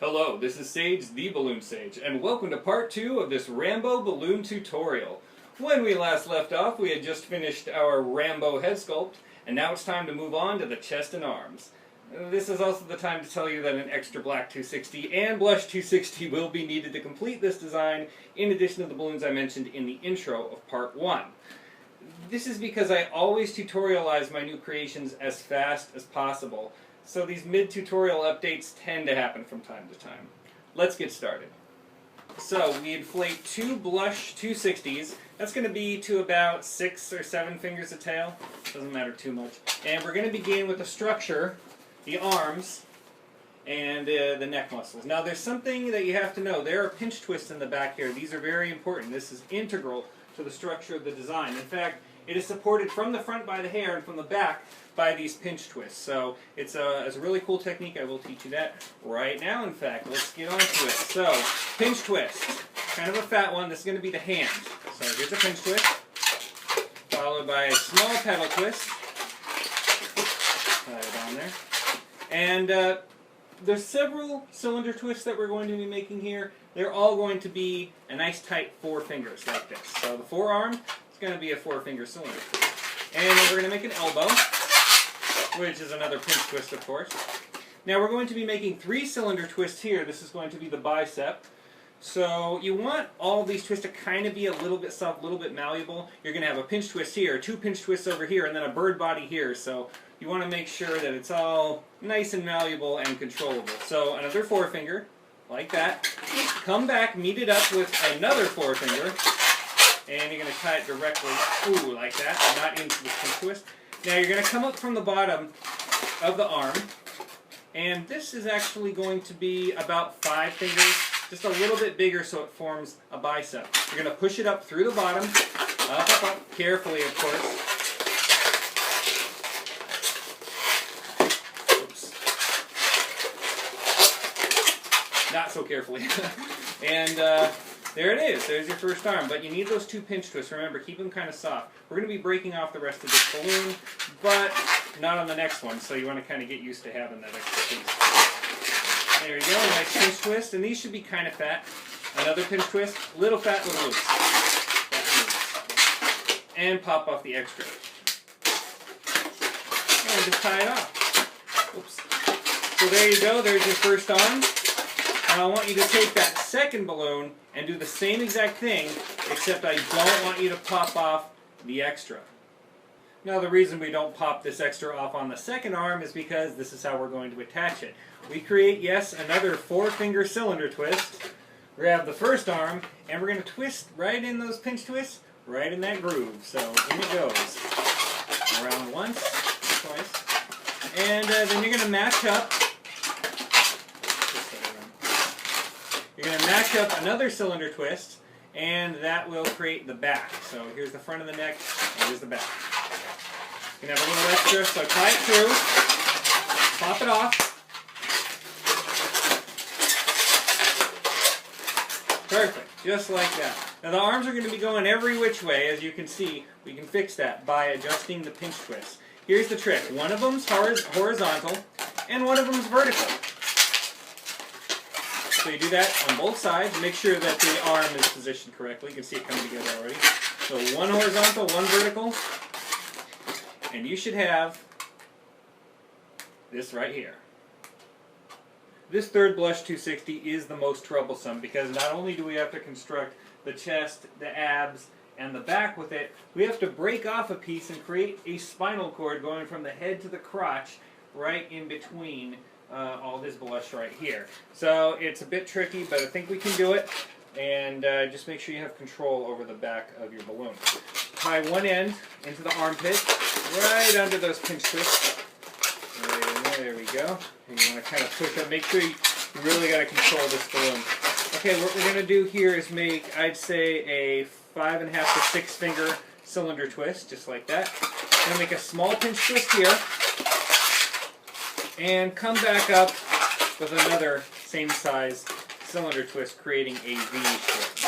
Hello, this is Sage, the Balloon Sage, and welcome to part 2 of this Rambo balloon tutorial. When we last left off, we had just finished our Rambo head sculpt, and now it's time to move on to the chest and arms. This is also the time to tell you that an extra black 260 and blush 260 will be needed to complete this design, in addition to the balloons I mentioned in the intro of part 1. This is because I always tutorialize my new creations as fast as possible, so these mid-tutorial updates tend to happen from time to time. Let's get started. So we inflate 2 blush 260s. That's going to be to about 6 or 7 fingers of tail. Doesn't matter too much. And we're going to begin with the structure, the arms, and the neck muscles. Now there's something that you have to know. There are pinch twists in the back here. These are very important. This is integral to the structure of the design. In fact, it is supported from the front by the hair and from the back by these pinch twists. So it's a really cool technique. I will teach you that right now. In fact, let's get on to it. So, pinch twist. Kind of a fat one. This is going to be the hand. So here's a pinch twist, followed by a small pedal twist. Tie it on there. And there's several cylinder twists that we're going to be making here. They're all going to be a nice tight 4 fingers like this. So the forearm is going to be a 4-finger cylinder twist. And then we're going to make an elbow, which is another pinch twist, of course. Now we're going to be making 3 cylinder twists here. This is going to be the bicep. So you want all these twists to kind of be a little bit soft, a little bit malleable. You're going to have a pinch twist here, 2 pinch twists over here, and then a bird body here. So you want to make sure that it's all nice and malleable and controllable. So another 4-finger, like that. Come back, meet it up with another 4-finger, and you're going to tie it directly, like that, not into the pinch twist. Now you're going to come up from the bottom of the arm, and this is actually going to be about 5 fingers, just a little bit bigger so it forms a bicep. You're going to push it up through the bottom, up, carefully of course. Not so carefully. And there it is. There's your first arm. But you need those 2 pinch twists. Remember, keep them kind of soft. We're going to be breaking off the rest of this balloon, but not on the next one. So you want to kind of get used to having that extra piece. There you go. A nice pinch twist. And these should be kind of fat. Another pinch twist. Little fat, little loose. And pop off the extra. And just tie it off. Oops. So there you go. There's your first arm. Now I want you to take that second balloon and do the same exact thing, except I don't want you to pop off the extra. Now the reason we don't pop this extra off on the second arm is because this is how we're going to attach it. We create, yes, another 4-finger cylinder twist, grab the first arm, and we're going to twist right in those pinch twists, right in that groove. So in it goes. Around once, twice, and then you're going to match up. You're going to match up another cylinder twist, and that will create the back. So here's the front of the neck, and here's the back. You can have a little extra, so tie it through, pop it off. Perfect, just like that. Now the arms are going to be going every which way. As you can see, we can fix that by adjusting the pinch twist. Here's the trick. One of them's horizontal, and one of them's vertical. So you do that on both sides. Make sure that the arm is positioned correctly. You can see it coming together already. So one horizontal, one vertical. And you should have this right here. This third blush 260 is the most troublesome because not only do we have to construct the chest, the abs, and the back with it, we have to break off a piece and create a spinal cord going from the head to the crotch right in between all this blush right here. So it's a bit tricky, but I think we can do it. And just make sure you have control over the back of your balloon. Tie one end into the armpit, right under those pinch twists. There we go. And you want to kind of push up. Make sure you really got to control this balloon. Okay, what we're going to do here is make, I'd say, a 5.5 to 6-finger cylinder twist, just like that. Then make a small pinch twist here. And come back up with another same size cylinder twist, creating a V shape.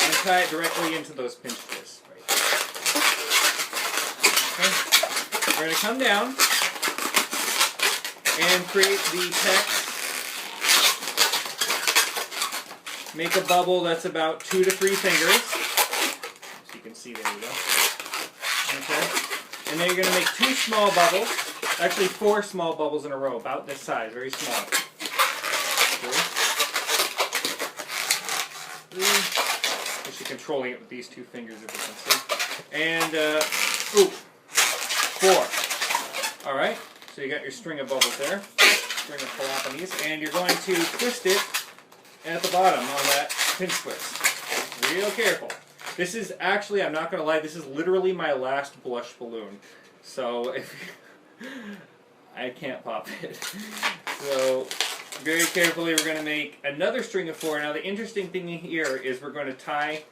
And tie it directly into those pinch twists. Right. Okay. We're going to come down, and create the text. Make a bubble that's about 2 to 3 fingers. So you can see, there you go. Okay. And then you're going to make 2 small bubbles. Actually 4 small bubbles in a row, about this size, very small. 3. Actually controlling it with these 2 fingers, if you can see. And, 4. Alright, so you got your string of bubbles there. String of Peloponnese. And you're going to twist it at the bottom on that pinch twist. Real careful. This is actually, I'm not going to lie, this is literally my last blush balloon. So, I can't pop it. So, very carefully we're going to make another string of 4. Now the interesting thing here is we're going to tie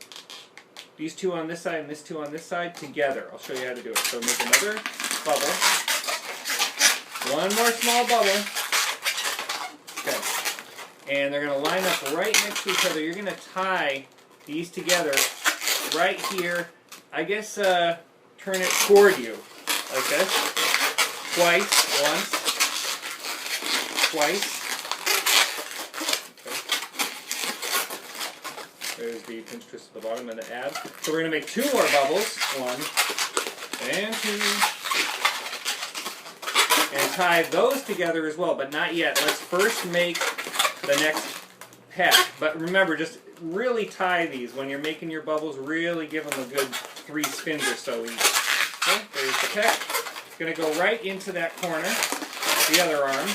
these 2 on this side and this 2 on this side together. I'll show you how to do it. So make another bubble. 1 more small bubble. Okay. And they're going to line up right next to each other. You're going to tie these together right here. I guess turn it toward you, like this. Twice, once, twice. Okay. There's the pinch twist at the bottom and the add. So we're going to make 2 more bubbles. 1 and 2. And tie those together as well, but not yet. Let's first make the next pack. But remember, just really tie these. When you're making your bubbles, really give them a good 3 spins or so each. Okay, there's the peck. It's going to go right into that corner, the other arm.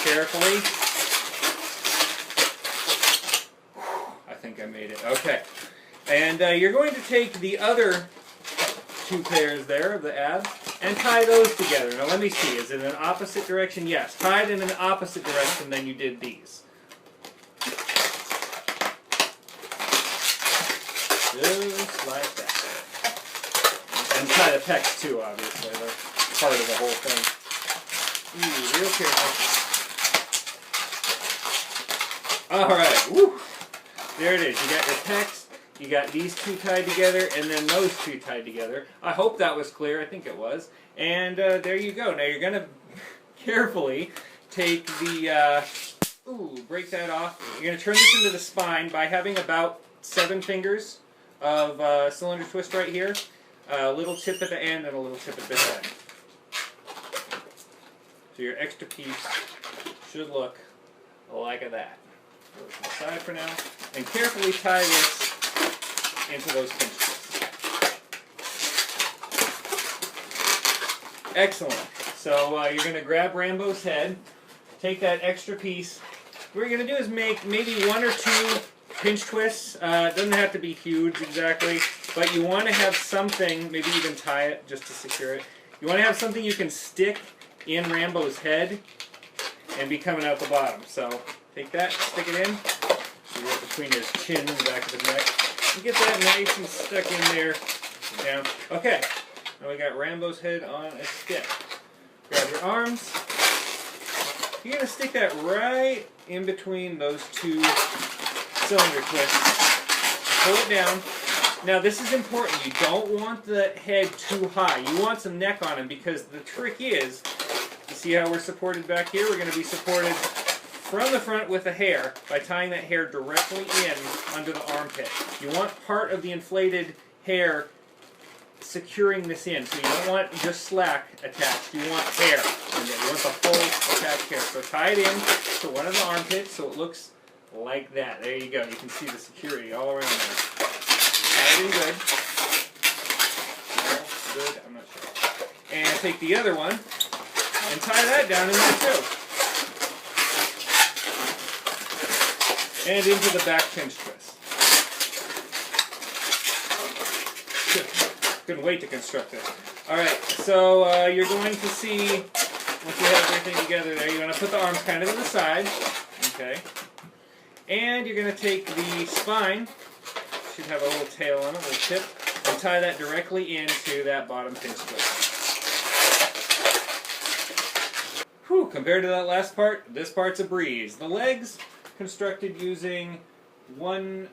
Carefully. I think I made it. Okay. And you're going to take the other 2 pairs there of the abs and tie those together. Now let me see, is it in an opposite direction? Yes, tied in an opposite direction than you did these. Just like that. And tie the pecs too, obviously. They're part of the whole thing. Ooh, real careful. Alright, woo! There it is. You got your pecs. You got these 2 tied together, and then those 2 tied together. I hope that was clear. I think it was. And there you go. Now you're going to carefully take the, break that off. You're going to turn this into the spine by having about 7 fingers of cylinder twist right here. A little tip at the end and a little tip at this end. So your extra piece should look like that. Go to the side for now. And carefully tie this into those pinch twists. Excellent. So you're going to grab Rambo's head, take that extra piece. What you're going to do is make maybe 1 or 2 pinch twists. It doesn't have to be huge exactly, but you want to have something, maybe even tie it just to secure it. You want to have something you can stick in Rambo's head and be coming out the bottom. So take that, stick it in, so you're between his chin and the back of his neck. And get that nice and stuck in there. Down. Okay. Now we got Rambo's head on a stick. Grab your arms. You're going to stick that right in between those 2 cylinder twists. Pull it down. Now this is important. You don't want the head too high. You want some neck on him because the trick is, you see how we're supported back here? We're going to be supported from the front with the hair by tying that hair directly in under the armpit. You want part of the inflated hair securing this in, so you don't want just slack attached. You want hair in there. You want the full attached hair. So tie it in to one of the armpits so it looks like that. There you go. You can see the security all around there. Tie it in good. Good, I'm not sure. And take the other one and tie that down in there too. And into the back pinch twist. Couldn't wait to construct it. Alright, so you're going to see, once you have everything together there, you're going to put the arms kind of to the side. Okay. And you're going to take the spine, should have a little tail on it, a little tip, and tie that directly into that bottom pinch twist. Whew, compared to that last part, this part's a breeze. The legs constructed using 1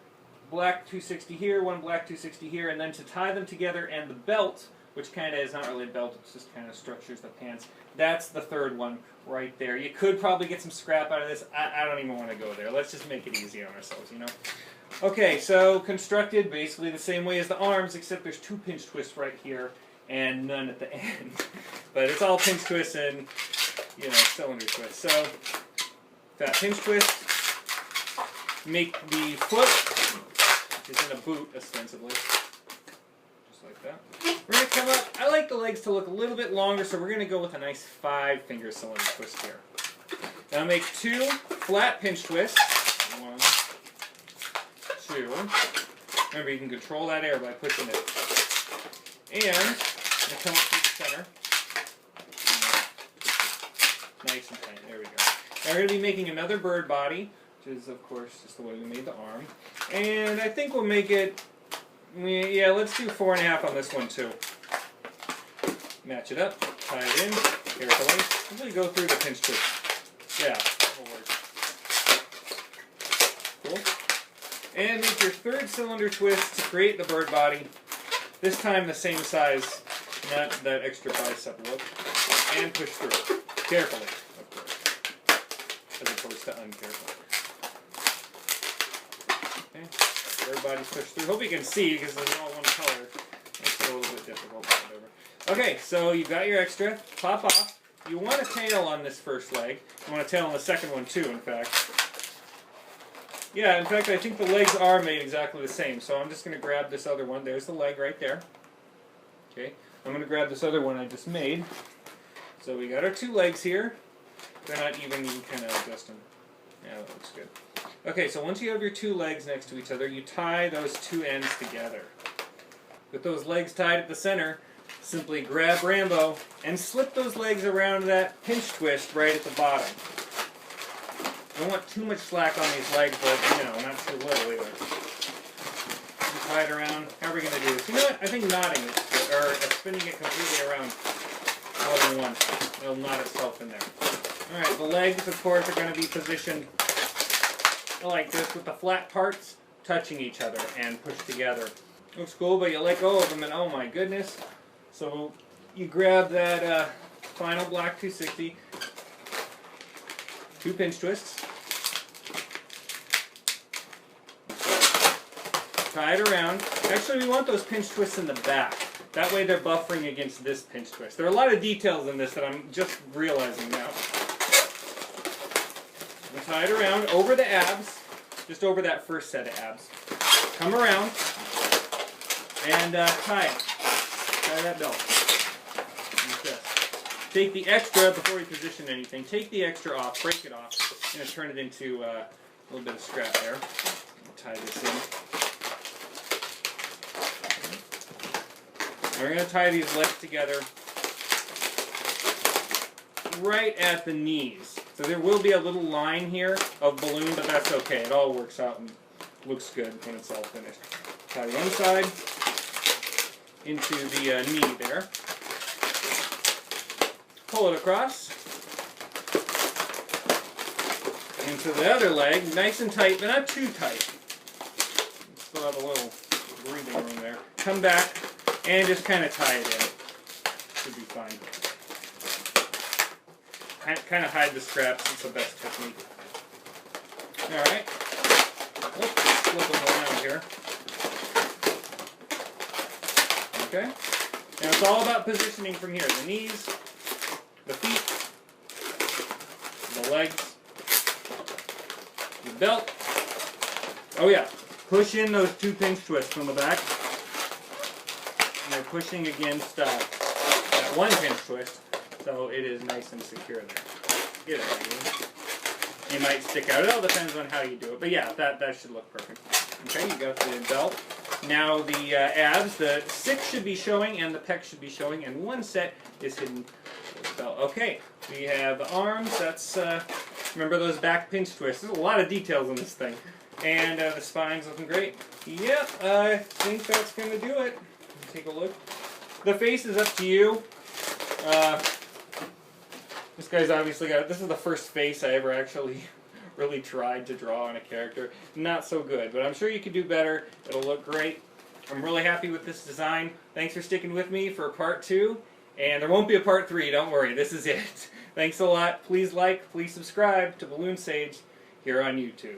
black 260 here, 1 black 260 here, and then to tie them together, and the belt which kind of is not really a belt, it just kind of structures the pants. That's the third one right there. You could probably get some scrap out of this. I don't even want to go there. Let's just make it easy on ourselves, you know? Okay, so constructed basically the same way as the arms, except there's 2 pinch twists right here and none at the end. But it's all pinch twists and, you know, cylinder twists. So, that pinch twist, make the foot, which is in a boot ostensibly, just like that. We're going to come up, I like the legs to look a little bit longer, so we're going to go with a nice 5-finger cylinder twist here. Now make 2 flat pinch twists. 1, 2. Remember, you can control that air by pushing it. And come up through the center. Nice and tight. There we go. Now we're going to be making another bird body, which is, of course, just the way we made the arm. And I think we'll make it, yeah, let's do 4.5 on this one, too. Match it up, tie it in, carefully. Usually go through the pinch twist. Yeah, that'll work. Cool. And make your 3rd cylinder twist to create the bird body. This time the same size, not that extra bicep look. And push through. Carefully, of course. As opposed to uncarefully. Okay. Bird body push through. Hope you can see because they're all one color. Makes it a little bit difficult, but whatever. Okay, so you've got your extra. Pop off. You want a tail on this first leg. You want a tail on the second one too, in fact. Yeah, in fact, I think the legs are made exactly the same. So I'm just going to grab this other one. There's the leg right there. Okay, I'm going to grab this other one I just made. So we got our 2 legs here. They're not even, you can kind of adjust them. Yeah, that looks good. Okay, so once you have your 2 legs next to each other, you tie those 2 ends together. With those legs tied at the center, simply grab Rambo and slip those legs around that pinch twist right at the bottom. Don't want too much slack on these legs, but, you know, not too little either. And tie it around. How are we going to do this? You know what? I think knotting it, or spinning it completely around more than once. It'll knot itself in there. Alright, the legs, of course, are going to be positioned like this with the flat parts touching each other and pushed together. Looks cool, but you let go of them and oh my goodness. So you grab that final black 260, 2 pinch twists, tie it around. Actually, we want those pinch twists in the back. That way they're buffering against this pinch twist. There are a lot of details in this that I'm just realizing now. We'll tie it around over the abs, just over that first set of abs. Come around and tie it. Tie that belt. Like this. Take the extra, before we position anything, take the extra off, break it off. I'm going to turn it into a little bit of scrap there. Tie this in. Now we're going to tie these legs together right at the knees. So there will be a little line here of balloon, but that's okay. It all works out and looks good when it's all finished. Tie the inside into the knee there. Pull it across into the other leg, nice and tight, but not too tight. Still have a little breathing room there. Come back and just kind of tie it in. Should be fine. Kind of hide the scraps. It's the best technique. Alright. Let's flip them around here. Okay. Now it's all about positioning from here. The knees, the feet, the legs, the belt. Oh yeah. Push in those 2 pinch twists from the back. And they're pushing against that 1 pinch twist. So it is nice and secure there. Get it right. It might stick out. It all depends on how you do it. But yeah, that should look perfect. Okay, you got the belt. Now the abs, the 6 should be showing and the pec should be showing, and 1 set is hidden with the belt. Okay, we have the arms. That's, remember those back pinch twists. There's a lot of details in this thing. And the spine's looking great. Yep, I think that's going to do it. Take a look. The face is up to you. This guy's obviously got, this is the first face I ever actually really tried to draw on a character. Not so good, but I'm sure you could do better. It'll look great. I'm really happy with this design. Thanks for sticking with me for part 2. And there won't be a part 3, don't worry, this is it. Thanks a lot. Please like, please subscribe to Balloon Sage here on YouTube.